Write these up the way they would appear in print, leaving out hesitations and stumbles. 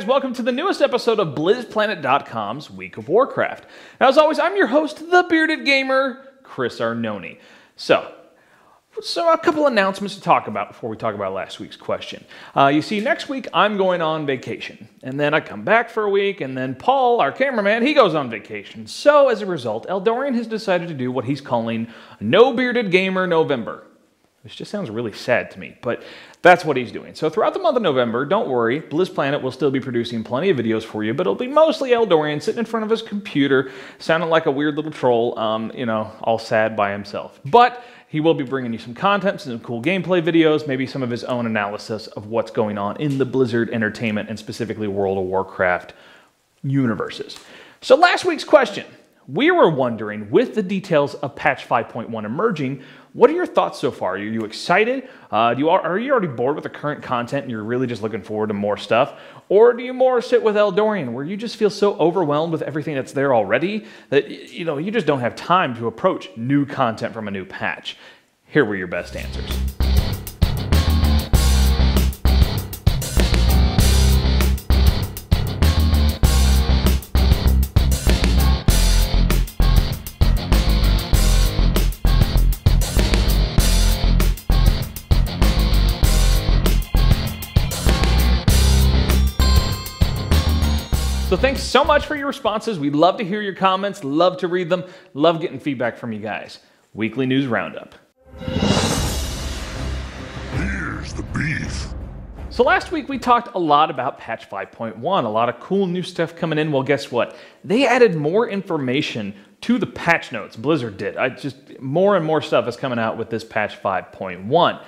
guys, welcome to the newest episode of BlizzPlanet.com's Week of Warcraft. Now, as always, I'm your host, the Bearded Gamer, Chris Arnone. So a couple announcements to talk about before we talk about last week's question. You see, next week I'm going on vacation, and then I come back for a week, and then Paul, our cameraman, he goes on vacation. So as a result, Eldorian has decided to do what he's calling No Bearded Gamer November. Which just sounds really sad to me, but that's what he's doing. So throughout the month of November, don't worry, BlizzPlanet will still be producing plenty of videos for you, but it'll be mostly Eldorian sitting in front of his computer, sounding like a weird little troll, all sad by himself. But he will be bringing you some content, some cool gameplay videos, maybe some of his own analysis of what's going on in the Blizzard Entertainment and specifically World of Warcraft universes. So last week's question. We were wondering, with the details of patch 5.1 emerging, what are your thoughts so far? Are you excited? Are you already bored with the current content and you're really just looking forward to more stuff? Or do you more sit with Eldorian, where you just feel so overwhelmed with everything that's there already that you just don't have time to approach new content from a new patch? Here were your best answers. So thanks so much for your responses. We love to hear your comments, love to read them, love getting feedback from you guys. Weekly News Roundup. Here's the beef. So last week we talked a lot about patch 5.1, a lot of cool new stuff coming in. Well, guess what? They added more information to the patch notes. Blizzard did. More and more stuff is coming out with this patch 5.1.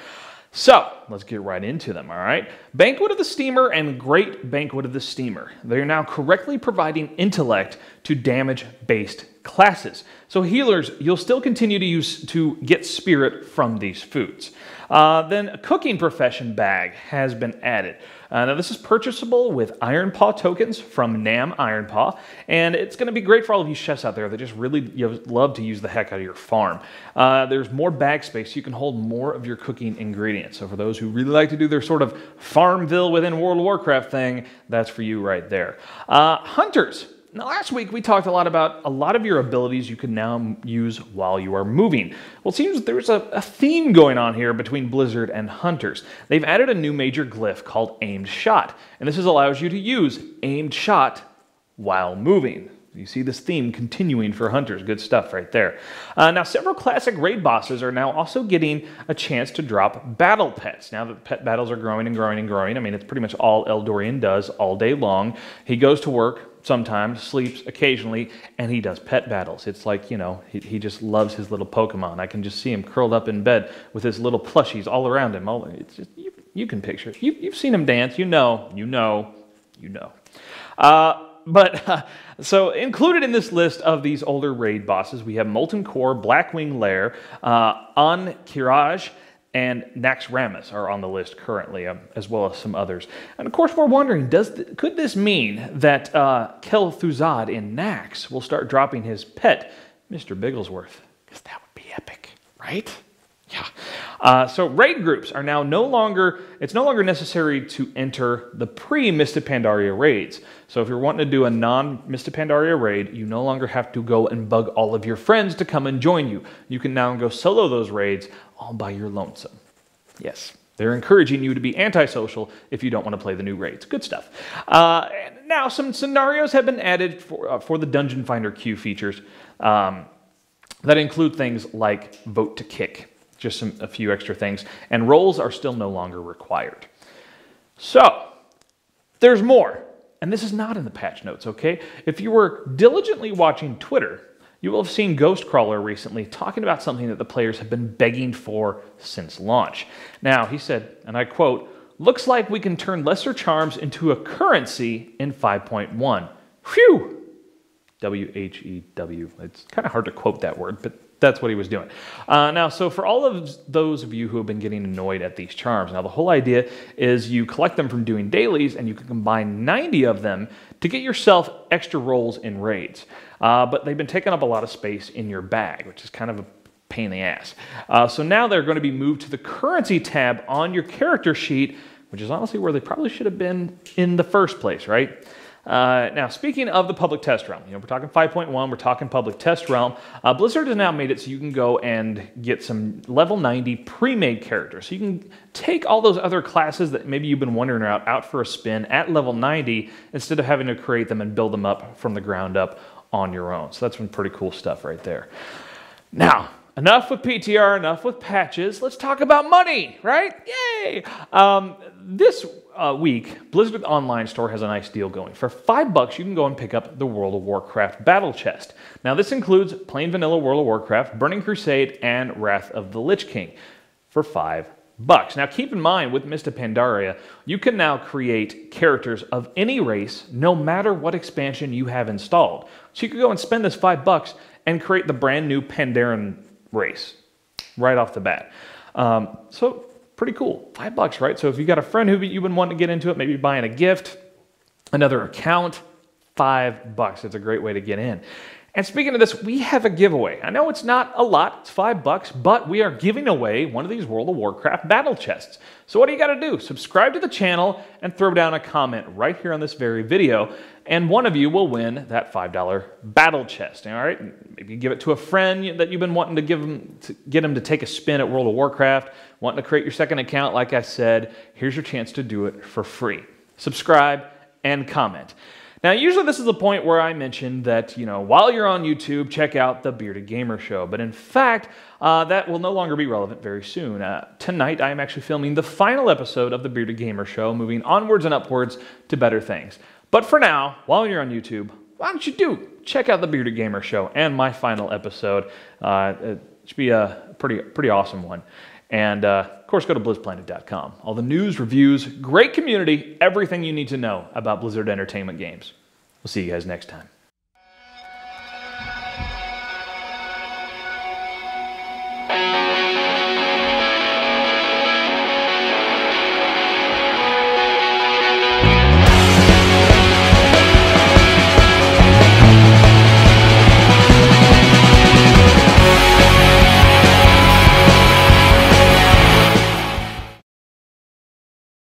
So, let's get right into them, all right? Banquet of the Steamer and Great Banquet of the Steamer. They are now correctly providing intellect to damage-based classes. So healers, you'll still continue to get spirit from these foods. Then a cooking profession bag has been added. Now this is purchasable with Iron Paw tokens from Nam Iron Paw, and it's going to be great for all of you chefs out there that just really love to use the heck out of your farm. There's more bag space, so you can hold more of your cooking ingredients. So for those who really like to do their sort of Farmville within World of Warcraft thing, that's for you right there. Hunters. Now, last week we talked a lot about a lot of your abilities you can now use while you are moving. Well, it seems there's a theme going on here between Blizzard and Hunters. They've added a new major glyph called Aimed Shot, and this allows you to use Aimed Shot while moving. You see this theme continuing for Hunters. Good stuff right there. Now, several classic raid bosses are now also getting a chance to drop battle pets. Now that pet battles are growing and growing and growing, I mean, it's pretty much all Eldorian does all day long. He goes to work sometimes, sleeps occasionally, and he does pet battles. It's like, he just loves his little Pokemon. I can just see him curled up in bed with his little plushies all around him. It's just, you can picture it. You've seen him dance. You know. So included in this list of these older raid bosses, we have Molten Core, Blackwing Lair, Kiraj, and Naxxramas are on the list currently, as well as some others. And of course, we're wondering, could this mean that Kel'Thuzad in Naxx will start dropping his pet, Mr. Bigglesworth? Because that would be epic, right? Yeah. So raid groups are now it's no longer necessary to enter the pre-Mista Pandaria raids. So if you're wanting to do a non-Mista Pandaria raid, you no longer have to go and bug all of your friends to come and join you. You can now go solo those raids all by your lonesome. Yes, they're encouraging you to be antisocial if you don't want to play the new raids. Good stuff. Now, some scenarios have been added for the Dungeon Finder queue features that include things like Vote to Kick. Just a few extra things. And roles are still no longer required. So, there's more. And this is not in the patch notes, okay? If you were diligently watching Twitter, you will have seen Ghostcrawler recently talking about something that the players have been begging for since launch. Now, he said, and I quote, "Looks like we can turn lesser charms into a currency in 5.1. Phew! W-H-E-W. It's kind of hard to quote that word, but that's what he was doing. Now, so for all of those of you who have been getting annoyed at these charms, now the whole idea is you collect them from doing dailies and you can combine 90 of them to get yourself extra rolls in raids. But they've been taking up a lot of space in your bag, which is kind of a pain in the ass. So now they're going to be moved to the currency tab on your character sheet which is honestly where they probably should have been in the first place, right? Now, speaking of the public test realm, we're talking 5.1, we're talking public test realm. Blizzard has now made it so you can go and get some level 90 pre-made characters. So you can take all those other classes that maybe you've been wondering about out for a spin at level 90 instead of having to create them and build them up from the ground up on your own. So that's some pretty cool stuff right there. Now, enough with PTR, enough with patches. Let's talk about money, right? Yay! This week, Blizzard Online Store has a nice deal going. For $5, you can go and pick up the World of Warcraft Battle Chest. Now, this includes plain vanilla World of Warcraft, Burning Crusade, and Wrath of the Lich King for $5. Now, keep in mind, with Mists of Pandaria, you can now create characters of any race, no matter what expansion you have installed. So you could go and spend this $5 and create the brand new Pandaren race right off the bat. So pretty cool. $5, right? So if you got a friend who you've been wanting to get into it, maybe buying a gift, another account, $5. It's a great way to get in. And speaking of this, we have a giveaway. I know it's not a lot, it's $5, but we are giving away one of these World of Warcraft battle chests. So what do you got to do? Subscribe to the channel and throw down a comment right here on this very video, and one of you will win that $5 battle chest. All right? Maybe give it to a friend that you've been wanting to get them to take a spin at World of Warcraft, wanting to create your second account. Like I said, here's your chance to do it for free. Subscribe and comment. Now, usually this is the point where I mention that, while you're on YouTube, check out the Bearded Gamer Show. But in fact, that will no longer be relevant very soon. Tonight, I am actually filming the final episode of the Bearded Gamer Show, moving onwards and upwards to better things. But for now, while you're on YouTube, why don't you check out the Bearded Gamer Show and my final episode. It should be a pretty awesome one. And, of course, go to blizzplanet.com. All the news, reviews, great community, everything you need to know about Blizzard Entertainment games. We'll see you guys next time.